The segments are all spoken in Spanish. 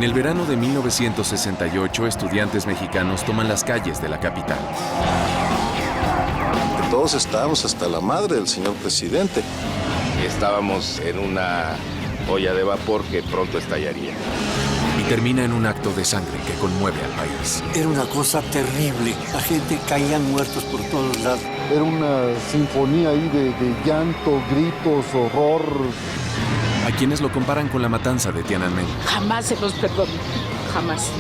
En el verano de 1968, estudiantes mexicanos toman las calles de la capital. Todos estábamos hasta la madre del señor presidente. Estábamos en una olla de vapor que pronto estallaría. Y termina en un acto de sangre que conmueve al país. Era una cosa terrible. La gente caían muertos por todos lados. Era una sinfonía ahí de llanto, gritos, horror. A quienes lo comparan con la matanza de Tiananmen. Jamás se los perdono. Jamás.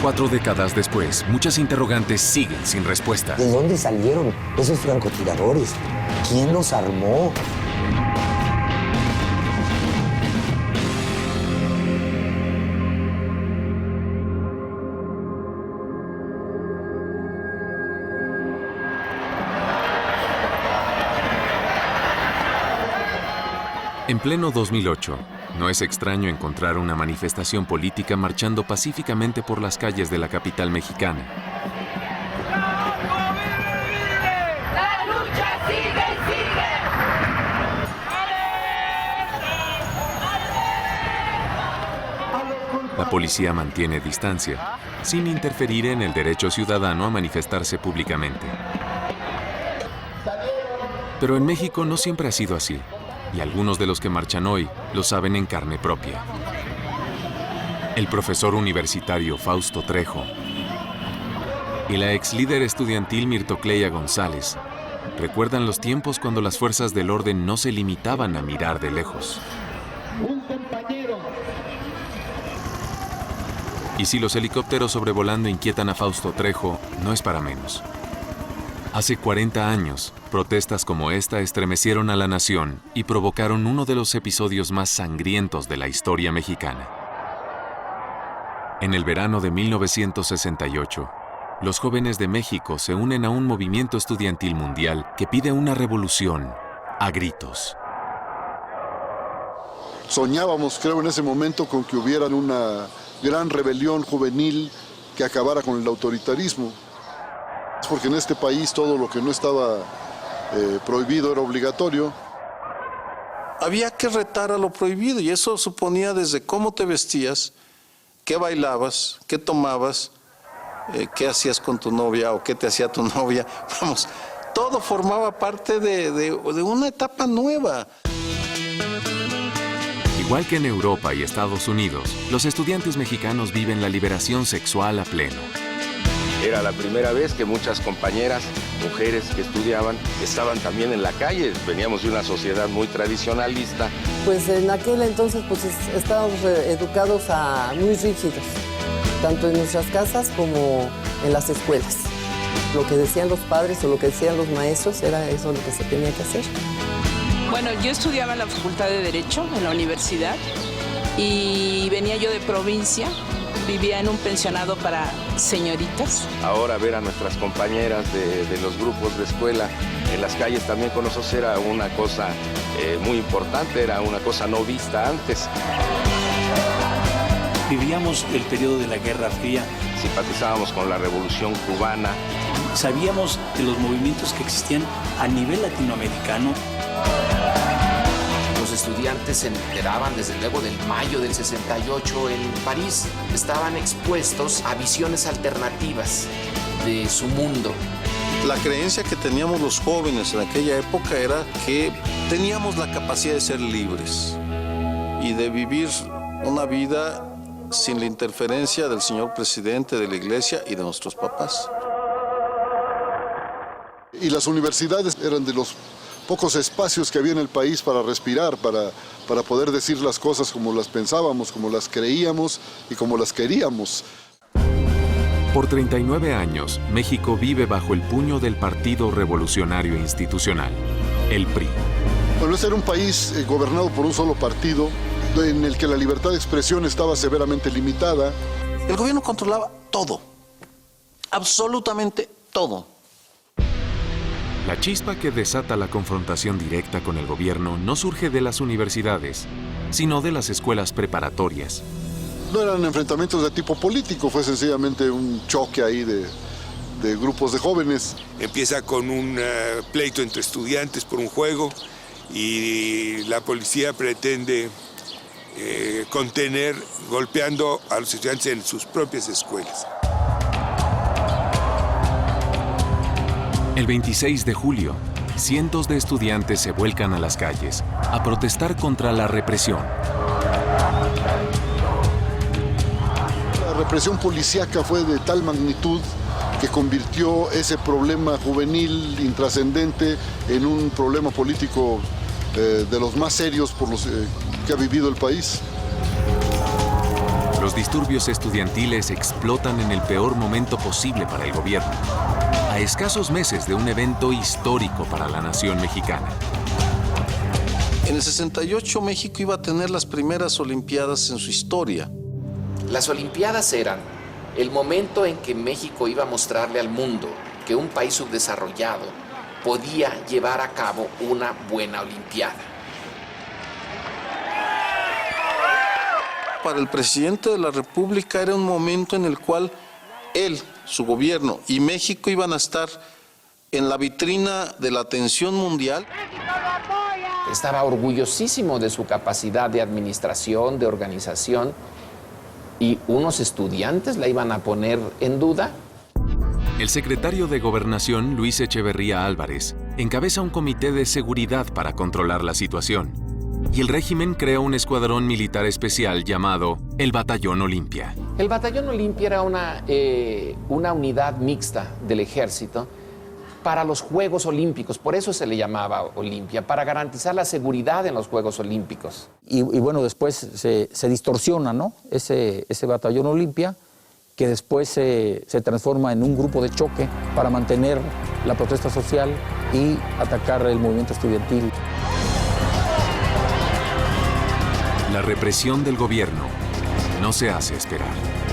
4 décadas después, muchas interrogantes siguen sin respuesta. ¿De dónde salieron esos francotiradores? ¿Quién los armó? En pleno 2008, no es extraño encontrar una manifestación política marchando pacíficamente por las calles de la capital mexicana. ¡La lucha sigue y sigue! La policía mantiene distancia, sin interferir en el derecho ciudadano a manifestarse públicamente. Pero en México no siempre ha sido así. Y algunos de los que marchan hoy lo saben en carne propia. El profesor universitario Fausto Trejo y la ex líder estudiantil Mirtocleia González recuerdan los tiempos cuando las fuerzas del orden no se limitaban a mirar de lejos. Y si los helicópteros sobrevolando inquietan a Fausto Trejo, no es para menos. Hace 40 años, protestas como esta estremecieron a la nación y provocaron uno de los episodios más sangrientos de la historia mexicana. En el verano de 1968, los jóvenes de México se unen a un movimiento estudiantil mundial que pide una revolución a gritos. Soñábamos, creo, en ese momento con que hubiera una gran rebelión juvenil que acabara con el autoritarismo. Porque en este país todo lo que no estaba prohibido era obligatorio. Había que retar a lo prohibido y eso suponía desde cómo te vestías, qué bailabas, qué tomabas, qué hacías con tu novia o qué te hacía tu novia. Vamos, todo formaba parte de una etapa nueva. Igual que en Europa y Estados Unidos, los estudiantes mexicanos viven la liberación sexual a pleno. Era la primera vez que muchas compañeras, mujeres que estudiaban, estaban también en la calle. Veníamos de una sociedad muy tradicionalista. Pues en aquel entonces estábamos educados muy rígidos, tanto en nuestras casas como en las escuelas. Lo que decían los padres o lo que decían los maestros era eso lo que se tenía que hacer. Bueno, yo estudiaba en la Facultad de Derecho, en la universidad, y venía yo de provincia. Vivía en un pensionado para señoritas. Ahora ver a nuestras compañeras de los grupos de escuela en las calles también con nosotros era una cosa muy importante, era una cosa no vista antes. Vivíamos el periodo de la Guerra Fría. Simpatizábamos con la Revolución Cubana. Sabíamos de los movimientos que existían a nivel latinoamericano. Los estudiantes se enteraban desde luego del mayo del 68 en París. Estaban expuestos a visiones alternativas de su mundo. La creencia que teníamos los jóvenes en aquella época era que teníamos la capacidad de ser libres y de vivir una vida sin la interferencia del señor presidente, de la iglesia y de nuestros papás. Y las universidades eran de los pocos espacios que había en el país para respirar, para poder decir las cosas como las pensábamos, como las creíamos y como las queríamos. Por 39 años, México vive bajo el puño del Partido Revolucionario Institucional, el PRI. Bueno, ese era un país gobernado por un solo partido, en el que la libertad de expresión estaba severamente limitada. El gobierno controlaba todo, absolutamente todo. La chispa que desata la confrontación directa con el gobierno no surge de las universidades, sino de las escuelas preparatorias. No eran enfrentamientos de tipo político, fue sencillamente un choque ahí de grupos de jóvenes. Empieza con un pleito entre estudiantes por un juego y la policía pretende contener golpeando a los estudiantes en sus propias escuelas. El 26 de julio, cientos de estudiantes se vuelcan a las calles a protestar contra la represión. La represión policíaca fue de tal magnitud que convirtió ese problema juvenil intrascendente en un problema político de los más serios por los que ha vivido el país. Los disturbios estudiantiles explotan en el peor momento posible para el gobierno, a escasos meses de un evento histórico para la nación mexicana. En el 68 México iba a tener las primeras Olimpiadas en su historia. Las Olimpiadas eran el momento en que México iba a mostrarle al mundo que un país subdesarrollado podía llevar a cabo una buena Olimpiada. Para el presidente de la República era un momento en el cual él, su gobierno y México iban a estar en la vitrina de la atención mundial. Estaba orgullosísimo de su capacidad de administración, de organización, y unos estudiantes la iban a poner en duda. El secretario de Gobernación, Luis Echeverría Álvarez, encabeza un comité de seguridad para controlar la situación. Y el régimen crea un escuadrón militar especial llamado el Batallón Olimpia. El Batallón Olimpia era una unidad mixta del ejército para los Juegos Olímpicos, por eso se le llamaba Olimpia, para garantizar la seguridad en los Juegos Olímpicos. Y bueno, después se distorsiona, ¿no? Ese Batallón Olimpia, que después se transforma en un grupo de choque para mantener la protesta social y atacar el movimiento estudiantil. La represión del gobierno no se hace esperar.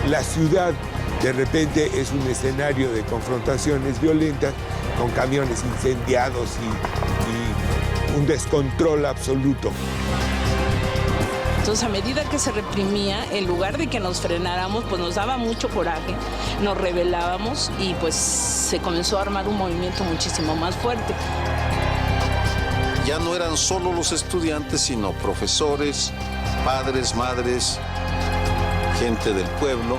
La ciudad de repente es un escenario de confrontaciones violentas con camiones incendiados y un descontrol absoluto. Entonces, a medida que se reprimía, en lugar de que nos frenáramos, pues nos daba mucho coraje, nos rebelábamos y pues se comenzó a armar un movimiento muchísimo más fuerte. Ya no eran solo los estudiantes, sino profesores, padres, madres, gente del pueblo.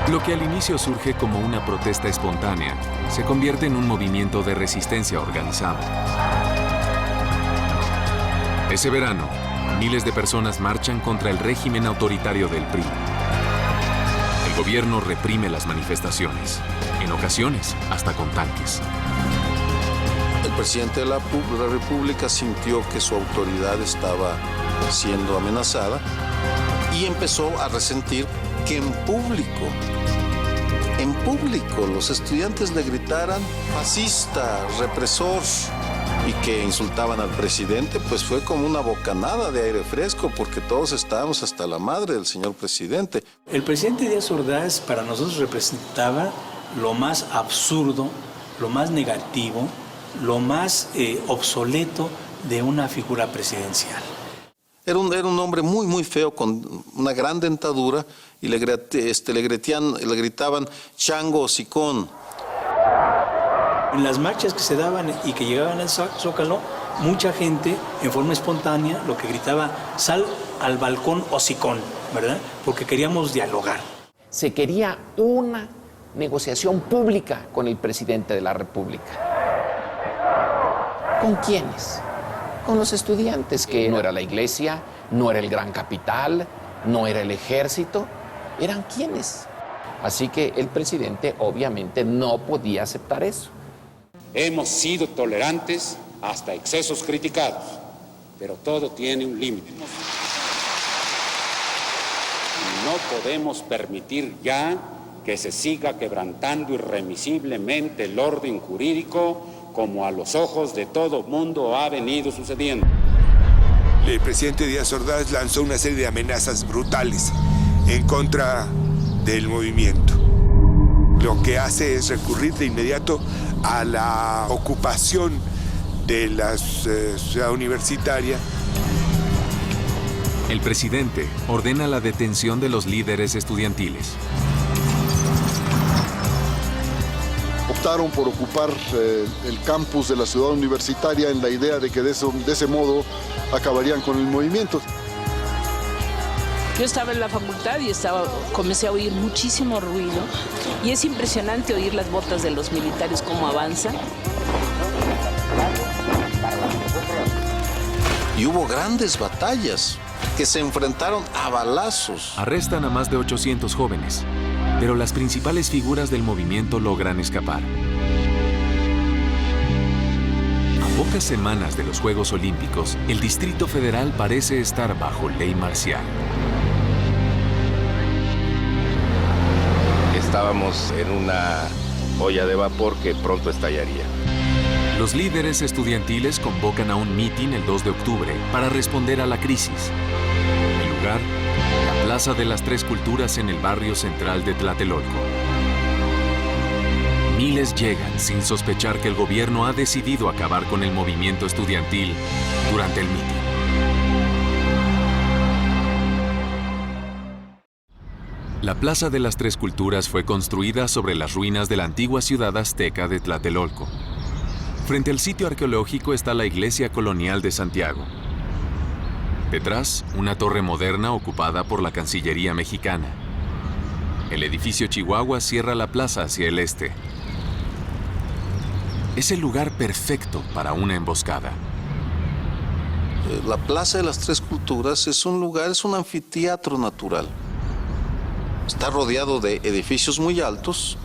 Lo que al inicio surge como una protesta espontánea, se convierte en un movimiento de resistencia organizado. Ese verano, miles de personas marchan contra el régimen autoritario del PRI. El gobierno reprime las manifestaciones, en ocasiones hasta con tanques. El presidente de la República sintió que su autoridad estaba siendo amenazada y empezó a resentir que en público los estudiantes le gritaran fascista, represor, y que insultaban al presidente, pues fue como una bocanada de aire fresco, porque todos estábamos hasta la madre del señor presidente. El presidente Díaz Ordaz para nosotros representaba lo más absurdo, lo más negativo, lo más obsoleto de una figura presidencial. Era un hombre muy, muy feo, con una gran dentadura, y le gritaban chango o sicón. En las marchas que se daban y que llegaban al Zócalo, mucha gente, en forma espontánea, lo que gritaba, sal al balcón hocicón, ¿verdad? Porque queríamos dialogar. Se quería una negociación pública con el presidente de la República. ¿Con quiénes? Con los estudiantes, que no era la iglesia, no era el gran capital, no era el ejército, eran quiénes. Así que el presidente obviamente no podía aceptar eso. Hemos sido tolerantes hasta excesos criticados, pero todo tiene un límite. No podemos permitir ya que se siga quebrantando irremisiblemente el orden jurídico como a los ojos de todo mundo ha venido sucediendo. El presidente Díaz Ordaz lanzó una serie de amenazas brutales en contra del movimiento. Lo que hace es recurrir de inmediato a la ocupación de la ciudad universitaria. El presidente ordena la detención de los líderes estudiantiles. optaron por ocupar el campus de la ciudad universitaria en la idea de que de ese modo acabarían con el movimiento. Yo estaba en la facultad y comencé a oír muchísimo ruido y es impresionante oír las botas de los militares cómo avanzan. Y hubo grandes batallas que se enfrentaron a balazos. Arrestan a más de 800 jóvenes, pero las principales figuras del movimiento logran escapar. A pocas semanas de los Juegos Olímpicos, el Distrito Federal parece estar bajo ley marcial. Estábamos en una olla de vapor que pronto estallaría. Los líderes estudiantiles convocan a un mitin el 2 de octubre para responder a la crisis. El lugar, la Plaza de las Tres Culturas en el barrio central de Tlatelolco. Miles llegan sin sospechar que el gobierno ha decidido acabar con el movimiento estudiantil durante el mitin. La Plaza de las Tres Culturas fue construida sobre las ruinas de la antigua ciudad azteca de Tlatelolco. Frente al sitio arqueológico está la iglesia colonial de Santiago. Detrás, una torre moderna ocupada por la Cancillería mexicana. El edificio Chihuahua cierra la plaza hacia el este. Es el lugar perfecto para una emboscada. La Plaza de las Tres Culturas es un lugar, es un anfiteatro natural. Está rodeado de edificios muy altos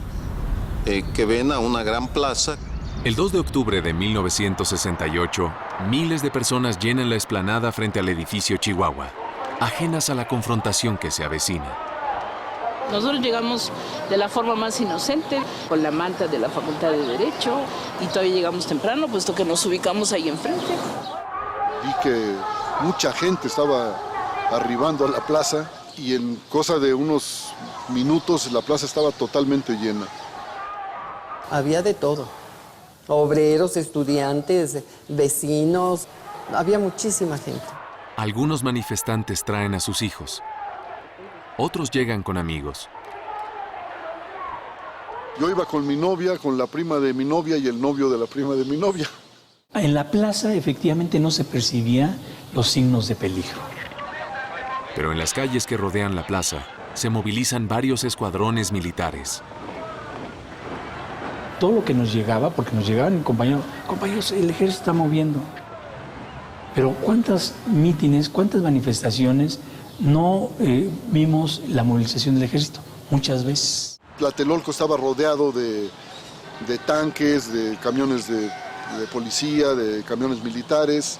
que ven a una gran plaza. El 2 de octubre de 1968, miles de personas llenan la explanada frente al edificio Chihuahua, ajenas a la confrontación que se avecina. Nosotros llegamos de la forma más inocente, con la manta de la Facultad de Derecho, y todavía llegamos temprano, puesto que nos ubicamos ahí enfrente. Vi que mucha gente estaba arribando a la plaza y en cosa de unos minutos la plaza estaba totalmente llena. Había de todo. Obreros, estudiantes, vecinos, había muchísima gente. Algunos manifestantes traen a sus hijos. Otros llegan con amigos. Yo iba con mi novia, con la prima de mi novia y el novio de la prima de mi novia. En la plaza efectivamente no se percibía los signos de peligro. Pero en las calles que rodean la plaza se movilizan varios escuadrones militares. Todo lo que nos llegaba, porque nos llegaban compañeros, el ejército está moviendo. Pero ¿cuántas mítines, cuántas manifestaciones no vimos la movilización del ejército? Muchas veces. Tlatelolco estaba rodeado de tanques, de camiones de policía, de camiones militares.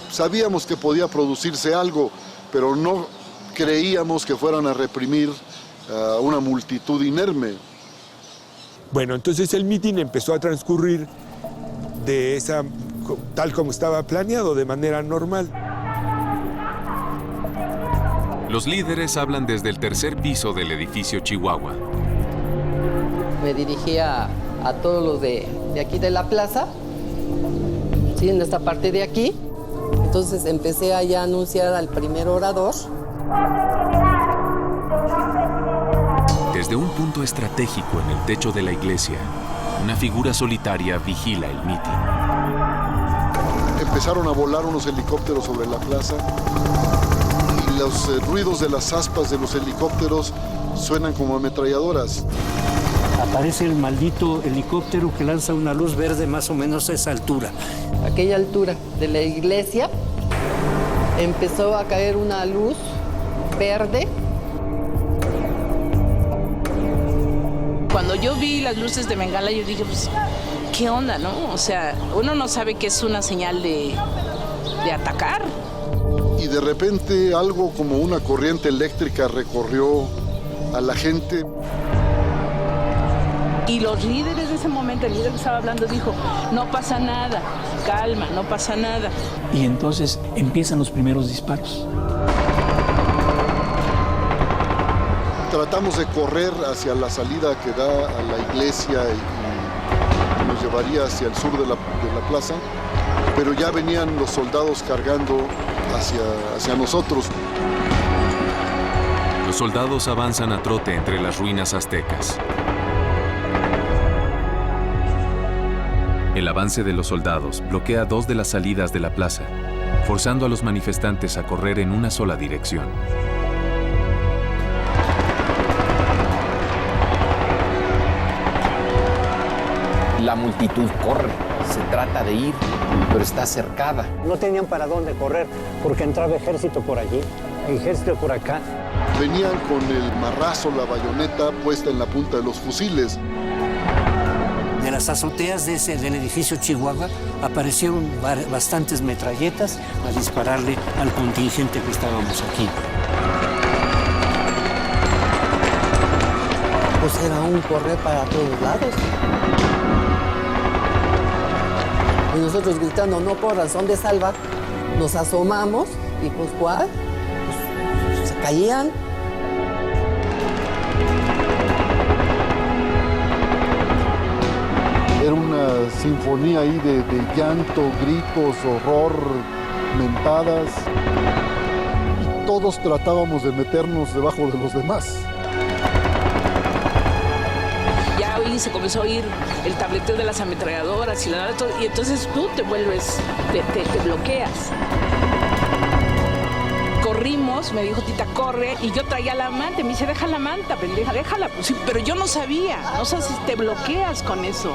Sabíamos que podía producirse algo, pero no creíamos que fueran a reprimir a una multitud inerme. Bueno, entonces el mitin empezó a transcurrir tal como estaba planeado, de manera normal. Los líderes hablan desde el tercer piso del edificio Chihuahua. Me dirigía a todos los de aquí de la plaza, ¿sí? En esta parte de aquí. Entonces empecé allá a anunciar al primer orador. Desde un punto estratégico en el techo de la iglesia, una figura solitaria vigila el mitin. Empezaron a volar unos helicópteros sobre la plaza y los ruidos de las aspas de los helicópteros suenan como ametralladoras. Aparece el maldito helicóptero que lanza una luz verde más o menos a esa altura. A aquella altura de la iglesia empezó a caer una luz verde. Cuando yo vi las luces de Bengala, yo dije, pues, ¿qué onda, no? O sea, uno no sabe que es una señal de atacar. Y de repente algo como una corriente eléctrica recorrió a la gente. Y los líderes de ese momento, el líder que estaba hablando dijo, no pasa nada, calma, no pasa nada. Y entonces empiezan los primeros disparos. Tratamos de correr hacia la salida que da a la iglesia y nos llevaría hacia el sur de la plaza, pero ya venían los soldados cargando hacia nosotros. Los soldados avanzan a trote entre las ruinas aztecas. El avance de los soldados bloquea 2 de las salidas de la plaza, forzando a los manifestantes a correr en una sola dirección. La multitud corre, se trata de ir, pero está cercada. No tenían para dónde correr porque entraba ejército por allí, ejército por acá. Venían con el marrazo, la bayoneta puesta en la punta de los fusiles. De las azoteas del edificio Chihuahua aparecieron bastantes metralletas a dispararle al contingente que estábamos aquí. Pues era un correr para todos lados. Y nosotros gritando, no corras, son de salva. Nos asomamos y pues ¿cuál? Pues, se caían. Era una sinfonía ahí de llanto, gritos, horror, mentadas. Y todos tratábamos de meternos debajo de los demás. Ya hoy se comenzó a oír el tableteo de las ametralladoras y entonces tú te vuelves, te bloqueas. Corrimos, me dijo Tita, corre, y yo traía la manta, me dice, deja la manta, pendeja, déjala. Pues sí, pero yo no sabía, o sea, si te bloqueas con eso.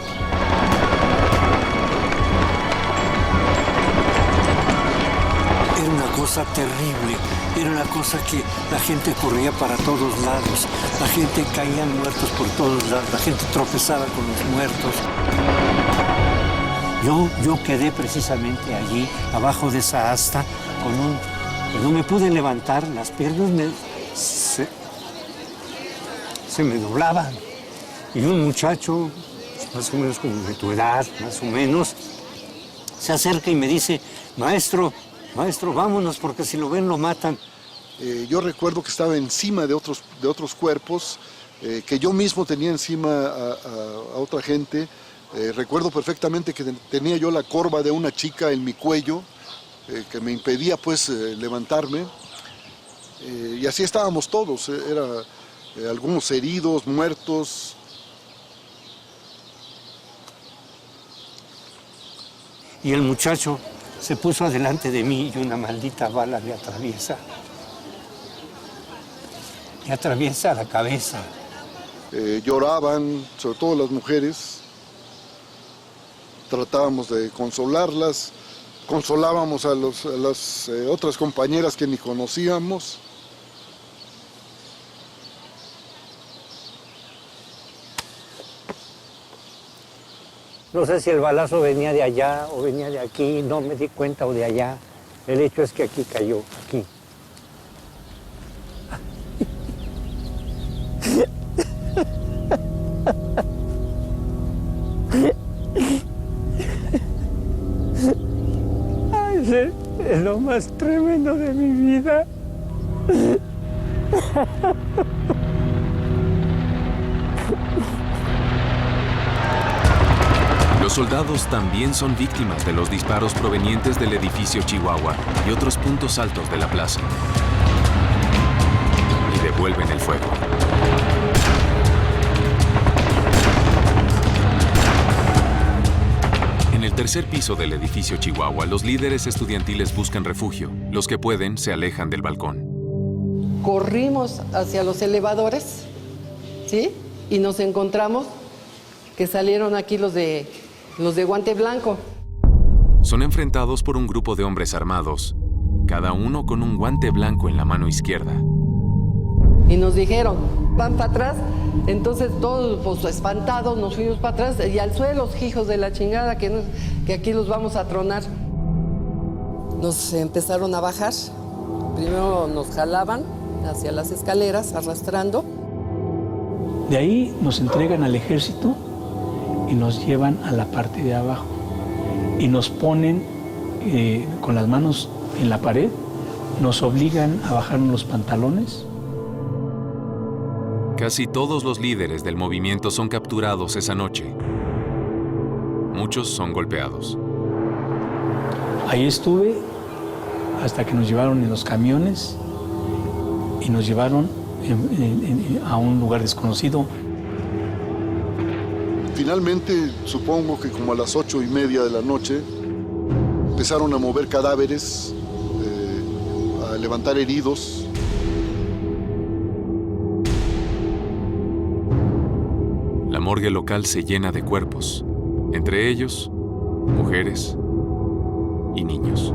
Era una cosa terrible, era una cosa que la gente corría para todos lados, la gente caía muertos por todos lados, la gente tropezaba con los muertos. Yo quedé precisamente allí, abajo de esa asta, no me pude levantar, las piernas se me doblaban. Y un muchacho, más o menos como de tu edad, más o menos, se acerca y me dice, maestro, vámonos, porque si lo ven lo matan. Yo recuerdo que estaba encima de otros cuerpos, que yo mismo tenía encima a otra gente. Recuerdo perfectamente que tenía yo la corva de una chica en mi cuello, que me impedía pues levantarme. Y así estábamos todos, algunos heridos, muertos. Y el muchacho se puso adelante de mí y una maldita bala le atraviesa la cabeza. Lloraban, sobre todo las mujeres. Tratábamos de consolarlas, consolábamos a las otras compañeras que ni conocíamos. No sé si el balazo venía de allá o venía de aquí, no me di cuenta, o de allá. El hecho es que aquí cayó, aquí. Ay, es lo más tremendo de mi vida. Los soldados también son víctimas de los disparos provenientes del edificio Chihuahua y otros puntos altos de la plaza. Y devuelven el fuego. En el tercer piso del edificio Chihuahua, los líderes estudiantiles buscan refugio. Los que pueden se alejan del balcón. Corrimos hacia los elevadores, ¿sí? Y nos encontramos que salieron aquí los de guante blanco. Son enfrentados por un grupo de hombres armados, cada uno con un guante blanco en la mano izquierda. Y nos dijeron, van para atrás. Entonces todos pues, espantados nos fuimos para atrás y al suelo, hijos de la chingada, que aquí los vamos a tronar. Nos empezaron a bajar. Primero nos jalaban hacia las escaleras, arrastrando. De ahí nos entregan al ejército y nos llevan a la parte de abajo. Y nos ponen con las manos en la pared, nos obligan a bajarnos los pantalones. Casi todos los líderes del movimiento son capturados esa noche. Muchos son golpeados. Ahí estuve hasta que nos llevaron en los camiones y nos llevaron a un lugar desconocido. Finalmente, supongo que como a las 8:30 de la noche, empezaron a mover cadáveres, a levantar heridos. La morgue local se llena de cuerpos, entre ellos, mujeres y niños.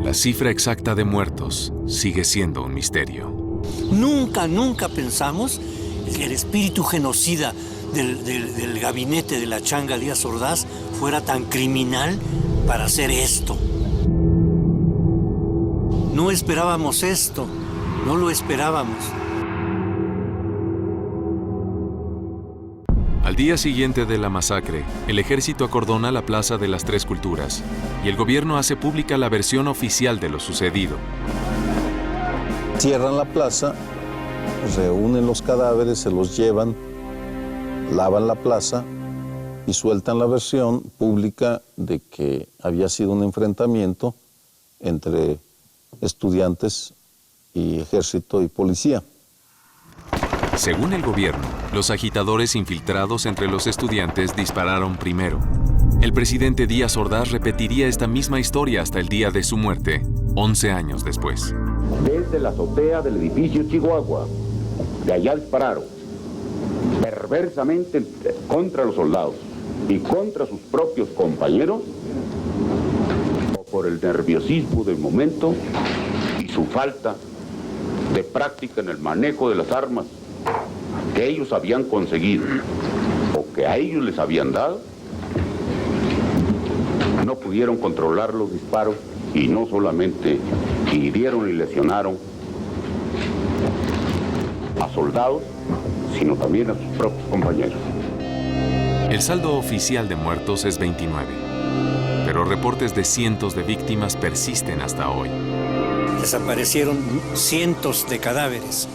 La cifra exacta de muertos sigue siendo un misterio. Nunca pensamos que el espíritu genocida del gabinete de la Changa Díaz Ordaz fuera tan criminal para hacer esto. No esperábamos esto, no lo esperábamos. Al día siguiente de la masacre, el ejército acordona la Plaza de las Tres Culturas y el gobierno hace pública la versión oficial de lo sucedido. Cierran la plaza, reúnen los cadáveres, se los llevan, lavan la plaza y sueltan la versión pública de que había sido un enfrentamiento entre estudiantes y ejército y policía. Según el gobierno, los agitadores infiltrados entre los estudiantes dispararon primero. El presidente Díaz Ordaz repetiría esta misma historia hasta el día de su muerte, 11 años después. Desde la azotea del edificio Chihuahua, de allá dispararon perversamente contra los soldados y contra sus propios compañeros, o por el nerviosismo del momento y su falta de práctica en el manejo de las armas que ellos habían conseguido o que a ellos les habían dado, no pudieron controlar los disparos y no solamente hirieron y lesionaron a soldados, sino también a sus propios compañeros. El saldo oficial de muertos es 29, pero reportes de cientos de víctimas persisten hasta hoy. Desaparecieron cientos de cadáveres.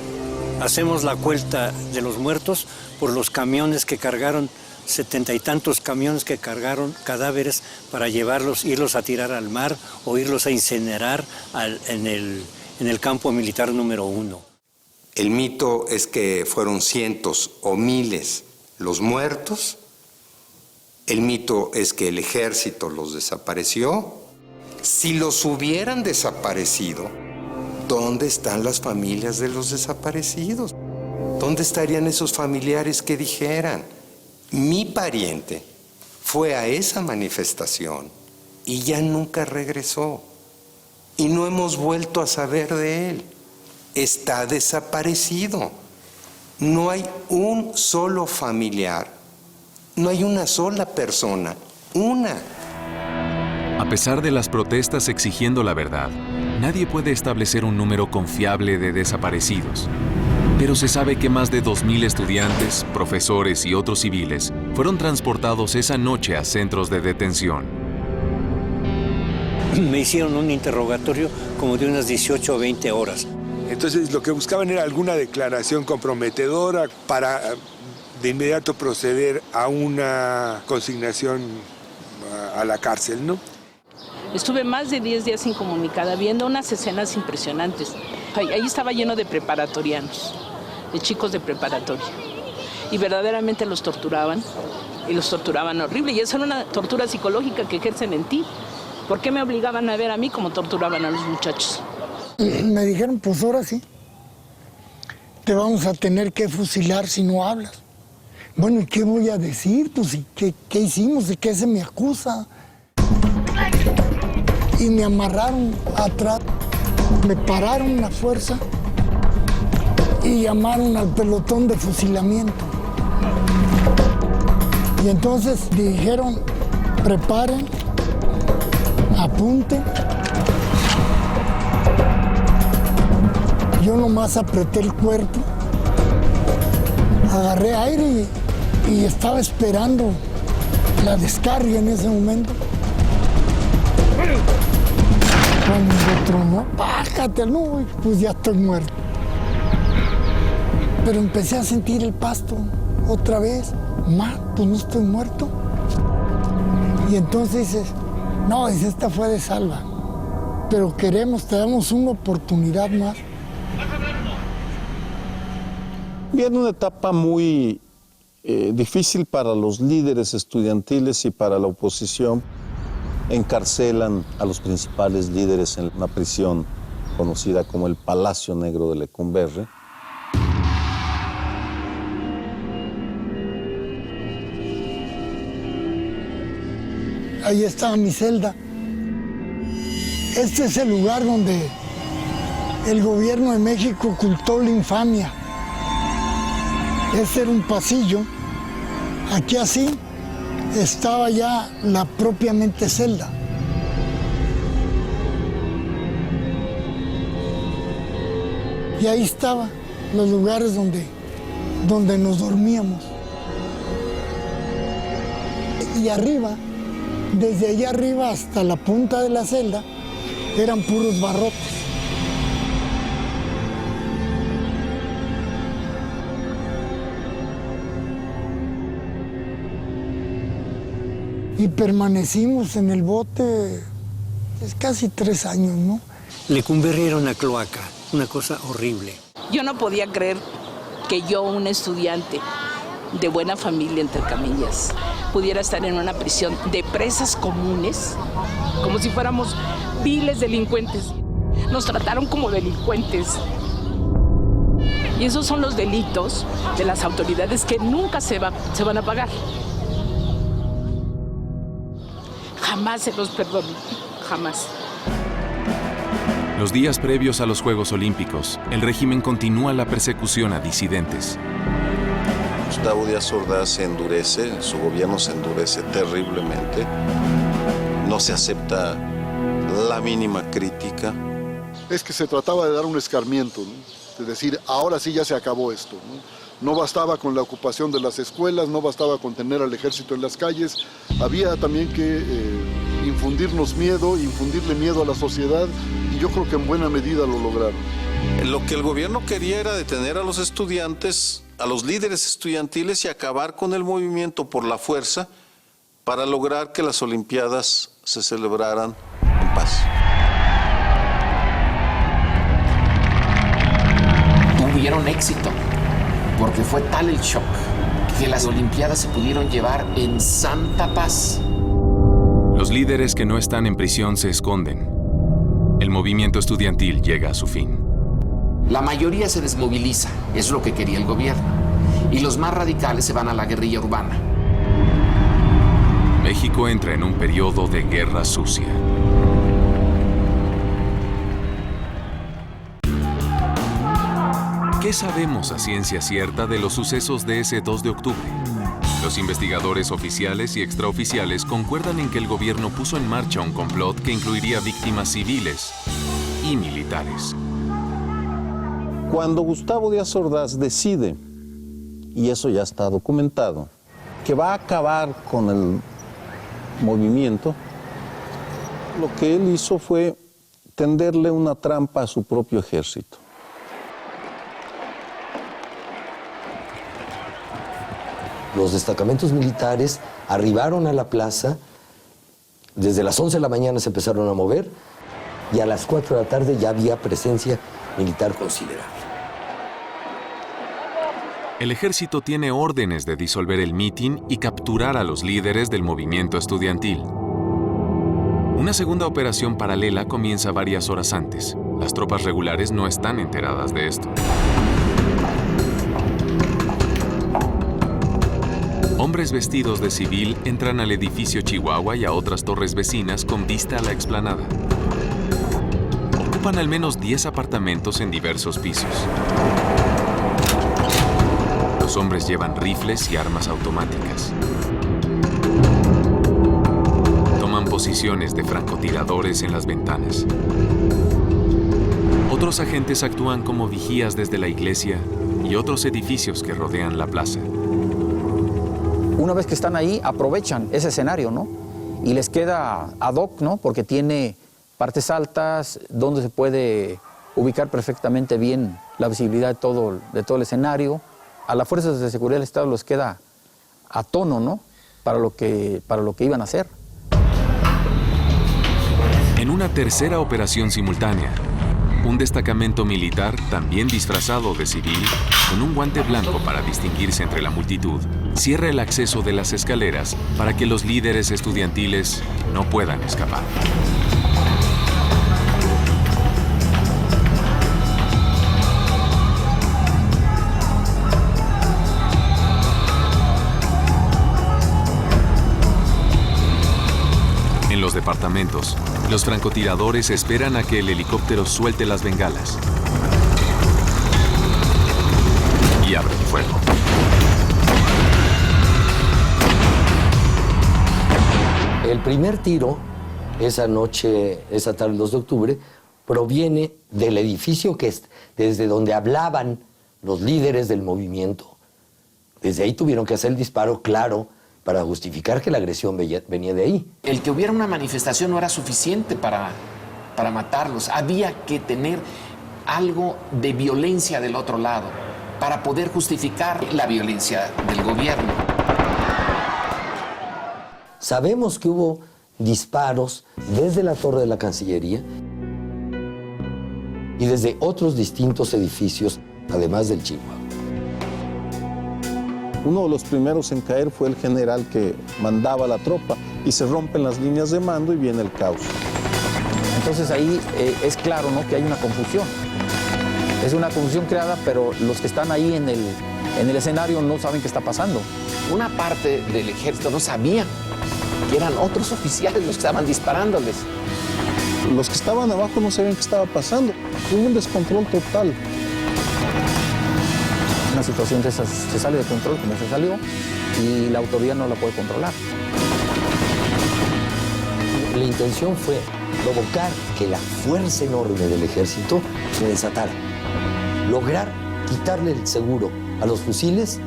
Hacemos la cuenta de los muertos por los camiones que cargaron, 70 y tantos camiones que cargaron cadáveres para llevarlos, irlos a tirar al mar o irlos a incinerar en el campo militar número 1. El mito es que fueron cientos o miles los muertos. El mito es que el ejército los desapareció. Si los hubieran desaparecido, ¿dónde están las familias de los desaparecidos? ¿Dónde estarían esos familiares que dijeran: mi pariente fue a esa manifestación y ya nunca regresó y no hemos vuelto a saber de él? Está desaparecido. No hay un solo familiar, no hay una sola persona, una. A pesar de las protestas exigiendo la verdad, nadie puede establecer un número confiable de desaparecidos. Pero se sabe que más de 2,000 estudiantes, profesores y otros civiles fueron transportados esa noche a centros de detención. Me hicieron un interrogatorio como de unas 18 o 20 horas. Entonces lo que buscaban era alguna declaración comprometedora para de inmediato proceder a una consignación a la cárcel, ¿no? Estuve más de 10 días incomunicada, viendo unas escenas impresionantes. Ahí estaba lleno de preparatorianos, de chicos de preparatoria. Y verdaderamente los torturaban, y los torturaban horrible. Y esa era una tortura psicológica que ejercen en ti. ¿Por qué me obligaban a ver a mí como torturaban a los muchachos? Me dijeron, pues ahora sí, te vamos a tener que fusilar si no hablas. Bueno, ¿y qué voy a decir? Pues, ¿qué hicimos? ¿De qué se me acusa? Y me amarraron atrás, me pararon a fuerza y llamaron al pelotón de fusilamiento. Y entonces dijeron, preparen, apunten. Yo nomás apreté el cuerpo, agarré aire y estaba esperando la descarga en ese momento. Cuando tronó, bájate, no, pues ya estoy muerto. Pero empecé a sentir el pasto otra vez. Pues no estoy muerto. Y entonces dices, no, esta fue de salva. Pero te damos una oportunidad más. Viene una etapa muy difícil para los líderes estudiantiles y para la oposición. Encarcelan a los principales líderes en una prisión conocida como el Palacio Negro de Lecumberri. Ahí estaba mi celda. Este es el lugar donde el gobierno de México ocultó la infamia. Este era un pasillo. Aquí así estaba ya la propiamente celda. Y ahí estaban los lugares donde nos dormíamos. Y arriba, desde allá arriba hasta la punta de la celda, eran puros barrotes. Y permanecimos en el bote casi 3 años, ¿no? Lecumberri era una cloaca, una cosa horrible. Yo no podía creer que yo, un estudiante de buena familia, entre comillas, pudiera estar en una prisión de presas comunes, como si fuéramos viles delincuentes. Nos trataron como delincuentes. Y esos son los delitos de las autoridades que nunca se van a pagar. Jamás se los perdono, jamás. Los días previos a los Juegos Olímpicos, el régimen continúa la persecución a disidentes. Gustavo Díaz Ordaz se endurece, su gobierno se endurece terriblemente. No se acepta la mínima crítica. Es que se trataba de dar un escarmiento, ¿no? De decir, ahora sí ya se acabó esto, ¿no? No bastaba con la ocupación de las escuelas, no bastaba con tener al ejército en las calles, había también que infundirnos miedo, infundirle miedo a la sociedad, y yo creo que en buena medida lo lograron. Lo que el gobierno quería era detener a los estudiantes, a los líderes estudiantiles y acabar con el movimiento por la fuerza para lograr que las Olimpiadas se celebraran en paz. Tuvieron éxito, porque fue tal el shock que las Olimpiadas se pudieron llevar en santa paz. Los líderes que no están en prisión se esconden. El movimiento estudiantil llega a su fin. La mayoría se desmoviliza, es lo que quería el gobierno, y los más radicales se van a la guerrilla urbana. México entra en un periodo de guerra sucia. ¿Qué sabemos a ciencia cierta de los sucesos de ese 2 de octubre? Los investigadores oficiales y extraoficiales concuerdan en que el gobierno puso en marcha un complot que incluiría víctimas civiles y militares. Cuando Gustavo Díaz Ordaz decide, y eso ya está documentado, que va a acabar con el movimiento, lo que él hizo fue tenderle una trampa a su propio ejército. Los destacamentos militares arribaron a la plaza, desde las 11 de la mañana se empezaron a mover y a las 4 de la tarde ya había presencia militar considerable. El ejército tiene órdenes de disolver el mitin y capturar a los líderes del movimiento estudiantil. Una segunda operación paralela comienza varias horas antes. Las tropas regulares no están enteradas de esto. Hombres vestidos de civil entran al edificio Chihuahua y a otras torres vecinas con vista a la explanada. Ocupan al menos 10 apartamentos en diversos pisos. Los hombres llevan rifles y armas automáticas. Toman posiciones de francotiradores en las ventanas. Otros agentes actúan como vigías desde la iglesia y otros edificios que rodean la plaza. Una vez que están ahí, aprovechan ese escenario, ¿no? Y les queda ad hoc, ¿no? Porque tiene partes altas donde se puede ubicar perfectamente bien la visibilidad de todo el escenario. A las fuerzas de seguridad del Estado les queda a tono, ¿no? Para lo que iban a hacer. En una tercera operación simultánea, un destacamento militar, también disfrazado de civil, con un guante blanco para distinguirse entre la multitud, cierra el acceso de las escaleras para que los líderes estudiantiles no puedan escapar. En los departamentos, los francotiradores esperan a que el helicóptero suelte las bengalas y abren fuego. El primer tiro, esa noche, esa tarde del 2 de octubre, proviene del edificio que es desde donde hablaban los líderes del movimiento. Desde ahí tuvieron que hacer el disparo claro para justificar que la agresión venía de ahí. El que hubiera una manifestación no era suficiente para matarlos. Había que tener algo de violencia del otro lado para poder justificar la violencia del gobierno. Sabemos que hubo disparos desde la torre de la Cancillería y desde otros distintos edificios, además del Chihuahua. Uno de los primeros en caer fue el general que mandaba la tropa y se rompen las líneas de mando y viene el caos. Entonces ahí es claro, ¿no?, que hay una confusión. Es una confusión creada, pero los que están ahí en el escenario no saben qué está pasando. Una parte del ejército no sabía que eran otros oficiales los que estaban disparándoles. Los que estaban abajo no sabían qué estaba pasando. Hubo un descontrol total. Una situación de esas se sale de control como se salió y la autoridad no la puede controlar. La intención fue provocar que la fuerza enorme del ejército se desatara. Lograr quitarle el seguro a los fusiles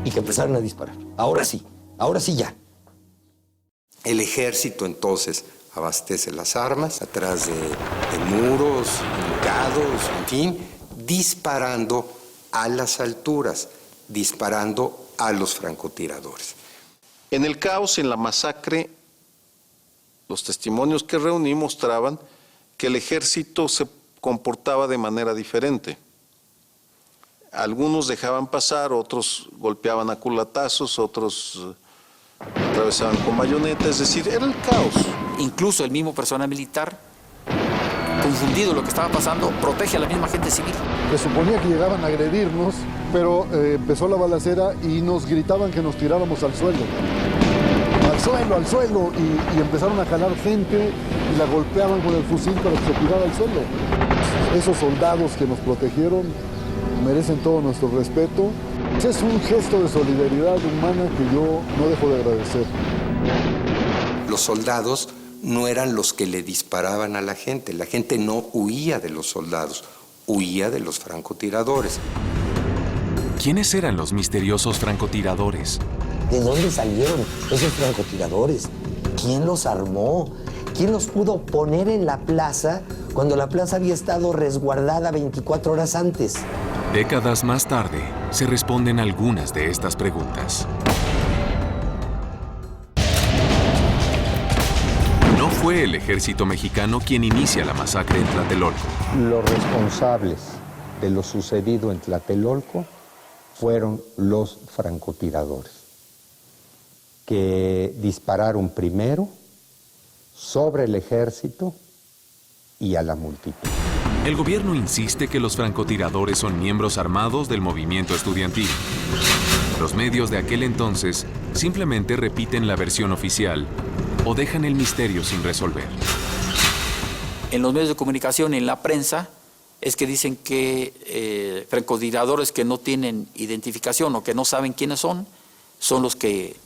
y que empezaran a disparar. Ahora sí ya. El ejército entonces abastece las armas atrás de muros, hincados, en fin, disparando a las alturas, disparando a los francotiradores. En el caos, en la masacre, los testimonios que reuní mostraban que el ejército se comportaba de manera diferente. Algunos dejaban pasar, otros golpeaban a culatazos, otros atravesaban con bayoneta, es decir, era el caos. Incluso el mismo personal militar, confundido lo que estaba pasando, protege a la misma gente civil. Se suponía que llegaban a agredirnos, pero empezó la balacera y nos gritaban que nos tiráramos al suelo. Al suelo, y empezaron a jalar gente y la golpeaban con el fusil para que se tirara al suelo. Esos soldados que nos protegieron merecen todo nuestro respeto. Es un gesto de solidaridad humana que yo no dejo de agradecer. Los soldados no eran los que le disparaban a la gente no huía de los soldados, huía de los francotiradores. ¿Quiénes eran los misteriosos francotiradores? ¿De dónde salieron esos francotiradores? ¿Quién los armó? ¿Quién los pudo poner en la plaza cuando la plaza había estado resguardada 24 horas antes? Décadas más tarde, se responden algunas de estas preguntas. No fue el ejército mexicano quien inicia la masacre en Tlatelolco. Los responsables de lo sucedido en Tlatelolco fueron los francotiradores, que dispararon primero sobre el ejército y a la multitud. El gobierno insiste que los francotiradores son miembros armados del movimiento estudiantil. Los medios de aquel entonces simplemente repiten la versión oficial o dejan el misterio sin resolver. En los medios de comunicación, en la prensa, es que dicen que francotiradores que no tienen identificación o que no saben quiénes son los que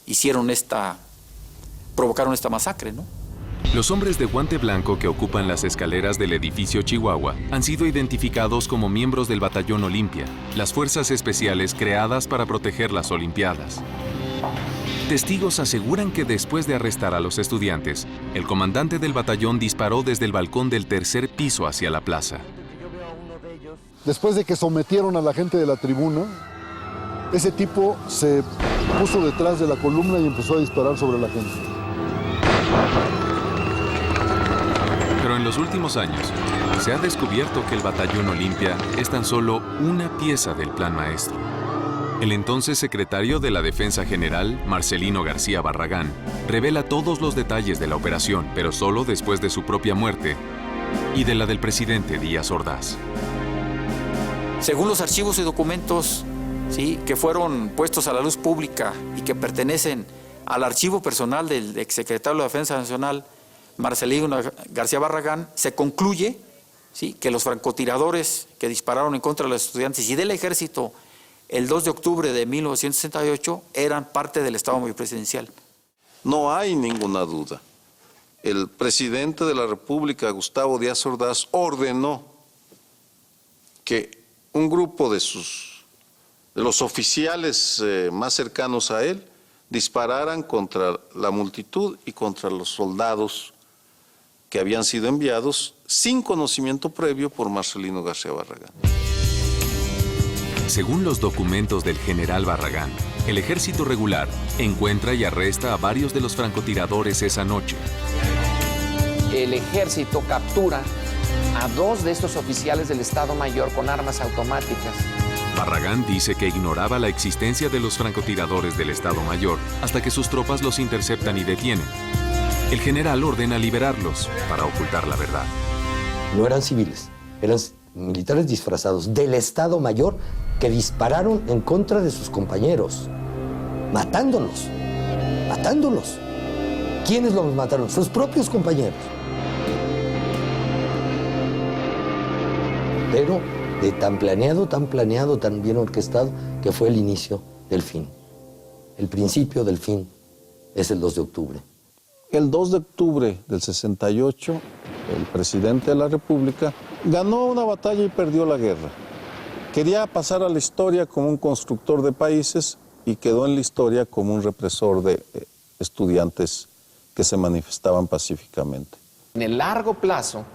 provocaron esta masacre, ¿no? Los hombres de guante blanco que ocupan las escaleras del edificio Chihuahua han sido identificados como miembros del Batallón Olimpia, las fuerzas especiales creadas para proteger las Olimpiadas. Testigos aseguran que después de arrestar a los estudiantes, el comandante del batallón disparó desde el balcón del tercer piso hacia la plaza. Después de que sometieron a la gente de la tribuna, ese tipo se puso detrás de la columna y empezó a disparar sobre la gente. Pero en los últimos años, se ha descubierto que el Batallón Olimpia es tan solo una pieza del Plan Maestro. El entonces secretario de la Defensa General, Marcelino García Barragán, revela todos los detalles de la operación, pero solo después de su propia muerte y de la del presidente Díaz Ordaz. Según los archivos y documentos, ¿sí?, que fueron puestos a la luz pública y que pertenecen al archivo personal del exsecretario de la Defensa Nacional, Marcelino García Barragán, se concluye, ¿sí?, que los francotiradores que dispararon en contra de los estudiantes y del ejército el 2 de octubre de 1968 eran parte del Estado Mayor Presidencial. No hay ninguna duda. El presidente de la República, Gustavo Díaz Ordaz, ordenó que un grupo de los oficiales más cercanos a él dispararan contra la multitud y contra los soldados que habían sido enviados sin conocimiento previo por Marcelino García Barragán. Según los documentos del general Barragán, el ejército regular encuentra y arresta a varios de los francotiradores esa noche. El ejército captura a 2 de estos oficiales del Estado Mayor con armas automáticas. Barragán dice que ignoraba la existencia de los francotiradores del Estado Mayor hasta que sus tropas los interceptan y detienen. El general ordena liberarlos para ocultar la verdad. No eran civiles, eran militares disfrazados del Estado Mayor que dispararon en contra de sus compañeros, matándolos. ¿Quiénes los mataron? Sus propios compañeros. Pero de tan planeado, tan bien orquestado, que fue el inicio del fin. El principio del fin es el 2 de octubre. El 2 de octubre del 68, el presidente de la República ganó una batalla y perdió la guerra. Quería pasar a la historia como un constructor de países y quedó en la historia como un represor de estudiantes que se manifestaban pacíficamente. En el largo plazo,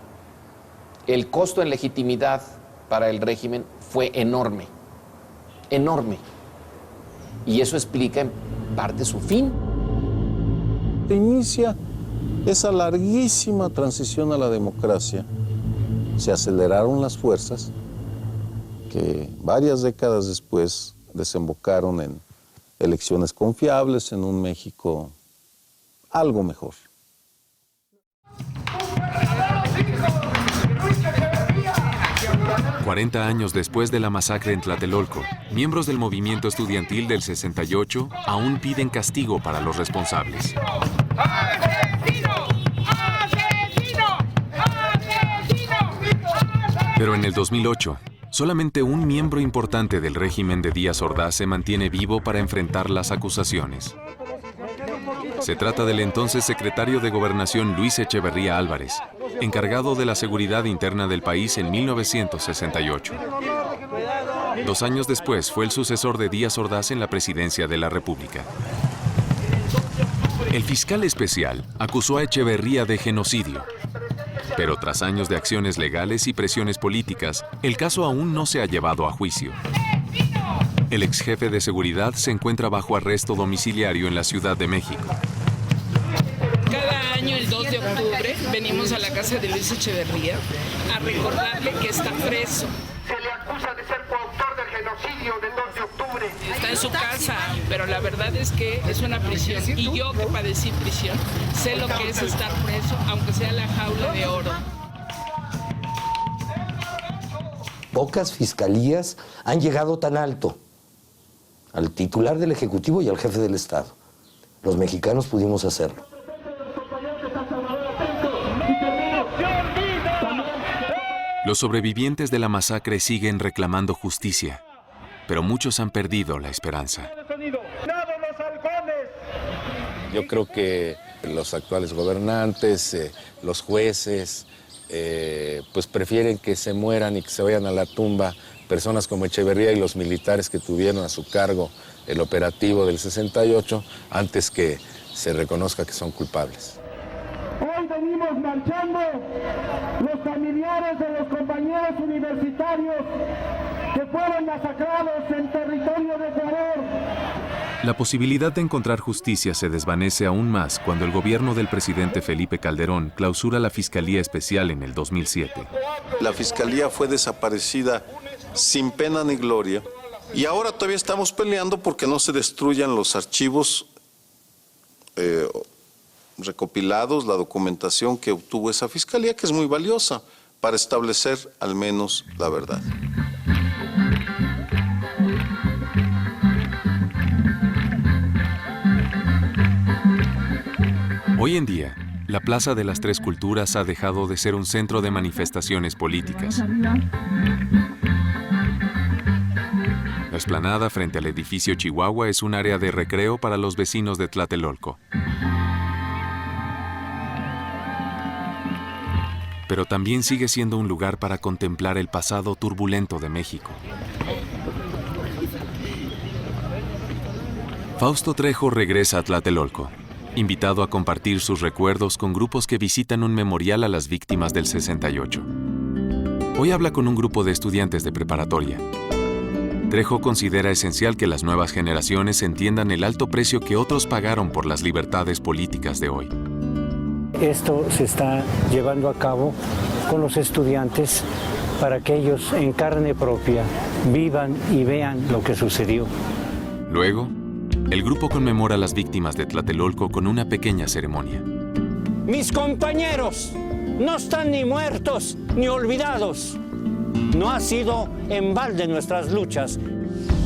el costo en legitimidad para el régimen fue enorme. Y eso explica en parte su fin. Inicia esa larguísima transición a la democracia. Se aceleraron las fuerzas que varias décadas después desembocaron en elecciones confiables, en un México algo mejor. «40 años después de la masacre en Tlatelolco, miembros del movimiento estudiantil del 68 aún piden castigo para los responsables. Pero en el 2008, solamente un miembro importante del régimen de Díaz Ordaz se mantiene vivo para enfrentar las acusaciones. Se trata del entonces secretario de Gobernación Luis Echeverría Álvarez, encargado de la seguridad interna del país en 1968. 2 años después fue el sucesor de Díaz Ordaz en la presidencia de la República. El fiscal especial acusó a Echeverría de genocidio. Pero tras años de acciones legales y presiones políticas, el caso aún no se ha llevado a juicio. El ex jefe de seguridad se encuentra bajo arresto domiciliario en la Ciudad de México. Cada año, el 2 de octubre, venimos a la casa de Luis Echeverría a recordarle que está preso. Se le acusa de ser coautor del genocidio del 2 de octubre. Está en su casa, pero la verdad es que es una prisión. Y yo que padecí prisión, sé lo que es estar preso, aunque sea la jaula de oro. Pocas fiscalías han llegado tan alto, al titular del Ejecutivo y al jefe del Estado. Los mexicanos pudimos hacerlo. Los sobrevivientes de la masacre siguen reclamando justicia, pero muchos han perdido la esperanza. Yo creo que los actuales gobernantes, los jueces, pues prefieren que se mueran y que se vayan a la tumba personas como Echeverría y los militares que tuvieron a su cargo el operativo del 68 antes que se reconozca que son culpables. Hoy venimos marchando los familiares de los compañeros universitarios que fueron masacrados en territorio de Ecuador. La posibilidad de encontrar justicia se desvanece aún más cuando el gobierno del presidente Felipe Calderón clausura la Fiscalía Especial en el 2007. La Fiscalía fue desaparecida sin pena ni gloria y ahora todavía estamos peleando porque no se destruyan los archivos recopilados, la documentación que obtuvo esa Fiscalía, que es muy valiosa para establecer al menos la verdad. Hoy en día, la Plaza de las Tres Culturas ha dejado de ser un centro de manifestaciones políticas. La explanada frente al edificio Chihuahua es un área de recreo para los vecinos de Tlatelolco. Pero también sigue siendo un lugar para contemplar el pasado turbulento de México. Fausto Trejo regresa a Tlatelolco, invitado a compartir sus recuerdos con grupos que visitan un memorial a las víctimas del 68. Hoy habla con un grupo de estudiantes de preparatoria. Trejo considera esencial que las nuevas generaciones entiendan el alto precio que otros pagaron por las libertades políticas de hoy. Esto se está llevando a cabo con los estudiantes para que ellos en carne propia vivan y vean lo que sucedió. Luego, el grupo conmemora a las víctimas de Tlatelolco con una pequeña ceremonia. Mis compañeros no están ni muertos ni olvidados. No ha sido en balde nuestras luchas.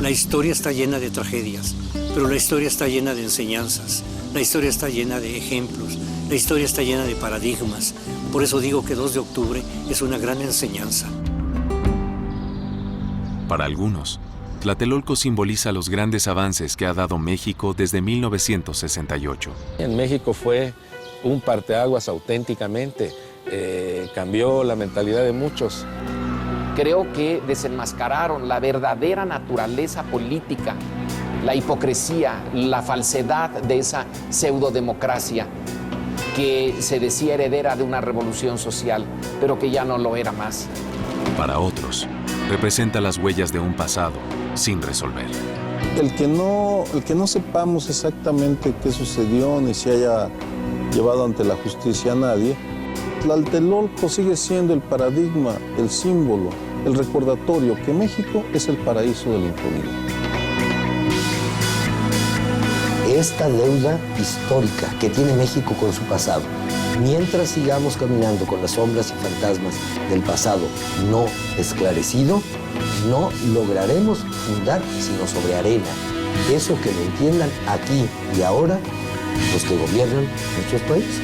La historia está llena de tragedias, pero la historia está llena de enseñanzas. La historia está llena de ejemplos. La historia está llena de paradigmas. Por eso digo que 2 de octubre es una gran enseñanza. Para algunos, Tlatelolco simboliza los grandes avances que ha dado México desde 1968. En México fue un parteaguas auténticamente. Cambió la mentalidad de muchos. Creo que desenmascararon la verdadera naturaleza política, la hipocresía, la falsedad de esa pseudodemocracia que se decía heredera de una revolución social, pero que ya no lo era más. Para otros, representa las huellas de un pasado sin resolver. El que no sepamos exactamente qué sucedió ni se haya llevado ante la justicia a nadie, Tlatelolco sigue siendo el paradigma, el símbolo, el recordatorio que México es el paraíso de la impunidad. Esta deuda histórica que tiene México con su pasado, mientras sigamos caminando con las sombras y fantasmas del pasado no esclarecido, no lograremos fundar sino sobre arena. Eso que lo entiendan aquí y ahora los que gobiernan nuestros países.